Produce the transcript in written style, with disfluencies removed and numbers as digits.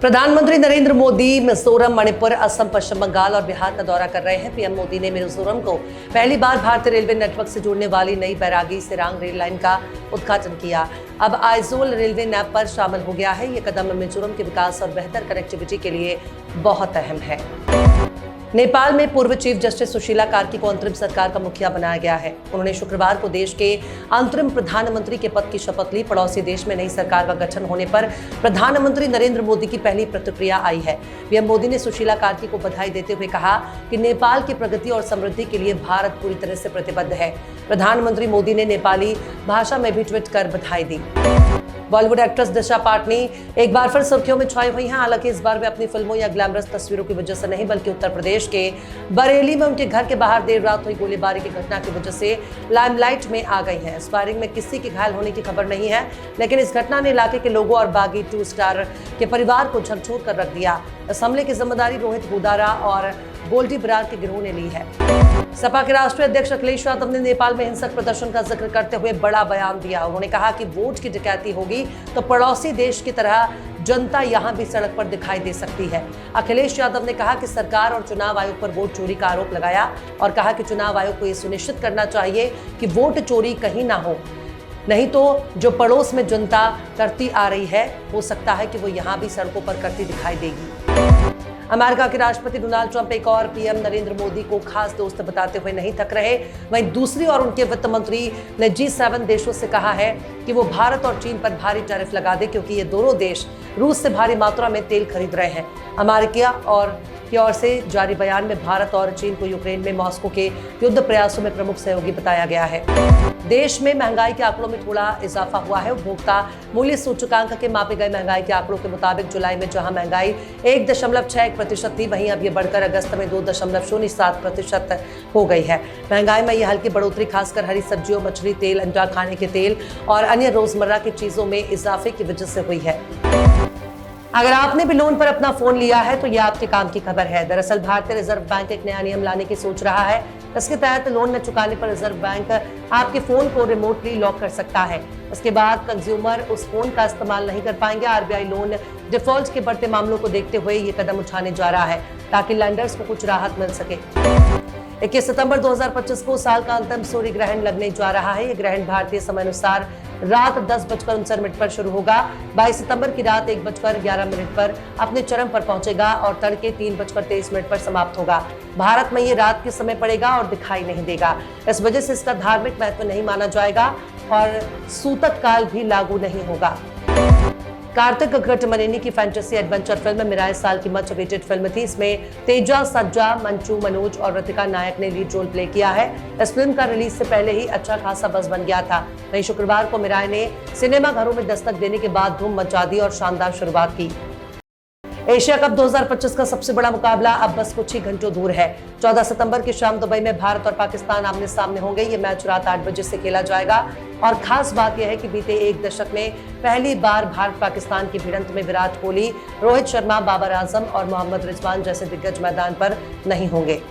प्रधानमंत्री नरेंद्र मोदी मिजोरम, मणिपुर, असम, पश्चिम बंगाल और बिहार का दौरा कर रहे हैं। पीएम मोदी ने मिजोरम को पहली बार भारतीय रेलवे नेटवर्क से जोड़ने वाली नई बैरागी सिरांग रेल लाइन का उद्घाटन किया। अब आइजोल रेलवे मैप पर शामिल हो गया है। ये कदम मिजोरम के विकास और बेहतर कनेक्टिविटी के लिए बहुत अहम है। नेपाल में पूर्व चीफ जस्टिस सुशीला कार्की को अंतरिम सरकार का मुखिया बनाया गया है। उन्होंने शुक्रवार को देश के अंतरिम प्रधानमंत्री के पद की शपथ ली। पड़ोसी देश में नई सरकार का गठन होने पर प्रधानमंत्री नरेंद्र मोदी की पहली प्रतिक्रिया आई है। पीएम मोदी ने सुशीला कार्की को बधाई देते हुए कहा कि नेपाल की प्रगति और समृद्धि के लिए भारत पूरी तरह से प्रतिबद्ध है। प्रधानमंत्री मोदी ने नेपाली भाषा में भी ट्वीट कर बधाई दी। बॉलीवुड एक्ट्रेस दिशा पाटनी एक बार फिर सुर्खियों में छाई हुई हैं। हालांकि इस बार वे अपनी फिल्मों या ग्लैमरस तस्वीरों की वजह से नहीं, बल्कि उत्तर प्रदेश के बरेली में उनके घर के बाहर देर रात हुई गोलीबारी की घटना की वजह से लाइमलाइट में आ गई हैं। इस फायरिंग में किसी के घायल होने की खबर नहीं है, लेकिन इस घटना ने इलाके के लोगों और बागी 2 स्टार के परिवार को झकझोर कर रख दिया। इस हमले की जिम्मेदारी रोहित गोदारा और गोल्डी बरार के गिरोह ने ली है। सपा के राष्ट्रीय अध्यक्ष अखिलेश यादव ने नेपाल में हिंसक प्रदर्शन का जिक्र करते हुए बड़ा बयान दिया। उन्होंने कहा कि वोट की डकैती होगी तो पड़ोसी देश की तरह जनता यहां भी सड़क पर दिखाई दे सकती है। अखिलेश यादव ने कहा कि सरकार और चुनाव आयोग पर वोट चोरी का आरोप लगाया और कहा कि चुनाव आयोग को यह सुनिश्चित करना चाहिए कि वोट चोरी कहीं ना हो, नहीं तो जो पड़ोस में जनता करती आ रही है, हो सकता है कि वो यहाँ भी सड़कों पर करती दिखाई देगी। अमेरिका के राष्ट्रपति डोनाल्ड ट्रंप एक और पीएम नरेंद्र मोदी को खास दोस्त बताते हुए नहीं थक रहे। वहीं दूसरी ओर उनके वित्त मंत्री ने G7 देशों से कहा है कि वो भारत और चीन पर भारी टैरिफ लगा दे, क्योंकि ये दोनों देश रूस से भारी मात्रा में तेल खरीद रहे हैं। अमेरिका की ओर से जारी बयान में भारत और चीन को यूक्रेन में मॉस्को के युद्ध प्रयासों में प्रमुख सहयोगी बताया गया है। देश में महंगाई के आंकड़ों में थोड़ा इजाफा हुआ है। उपभोक्ता मूल्य सूचकांक के मापे गए महंगाई के आंकड़ों के मुताबिक जुलाई में जहां महंगाई 1.61% थी, वहीं अब ये बढ़कर अगस्त में 2.07% हो गई है। महंगाई में यह हल्की बढ़ोतरी खासकर हरी सब्जियों, मछली तेल, अंडा, खाने के तेल और अन्य रोजमर्रा की चीजों में इजाफे की वजह से हुई है। अगर आपने भी लोन पर अपना फोन लिया है तो यह आपके काम की खबर है। दरअसल भारतीय रिजर्व बैंक एक नया नियम लाने की सोच रहा है। इसके तहत लोन न चुकाने पर रिजर्व बैंक आपके फोन को रिमोटली लॉक कर सकता है। उसके बाद कंज्यूमर उस फोन का इस्तेमाल नहीं कर पाएंगे। आरबीआई लोन डिफॉल्ट के बढ़ते मामलों को देखते हुए ये कदम उठाने जा रहा है ताकि लेंडर्स को कुछ राहत मिल सके। 21 सितंबर 2025 को साल का अंतिम सूर्य ग्रहण लगने जा रहा है। ये ग्रहण भारतीय समय अनुसार रात 10:59 पर शुरू होगा। 22 सितंबर की रात 1:11 पर अपने चरम पर पहुंचेगा और तड़के 3:23 पर समाप्त होगा। भारत में ये रात के समय पड़ेगा और दिखाई नहीं देगा। इस वजह से इसका धार्मिक महत्व नहीं माना जाएगा और सूतक काल भी लागू नहीं होगा। कार्तिक घटमनेनी की फैंटेसी एडवेंचर फिल्म मेरा इस साल की मच अवेटेड फिल्म थी। इसमें तेजा, सज्जा, मंचू, मनोज और ऋतिका नायक ने लीड रोल प्ले किया है। इस फिल्म का रिलीज से पहले ही अच्छा खासा बज़ बन गया था। वहीं शुक्रवार को मिराय ने सिनेमा घरों में दस्तक देने के बाद धूम मचा दी और शानदार शुरुआत की। एशिया कप 2025 का सबसे बड़ा मुकाबला अब बस कुछ ही घंटों दूर है। 14 सितंबर की शाम दुबई में भारत और पाकिस्तान आमने सामने होंगे। ये मैच रात 8 बजे से खेला जाएगा और खास बात यह है कि बीते एक दशक में पहली बार भारत पाकिस्तान की भिड़ंत में विराट कोहली, रोहित शर्मा, बाबर आजम और मोहम्मद रिजवान जैसे दिग्गज मैदान पर नहीं होंगे।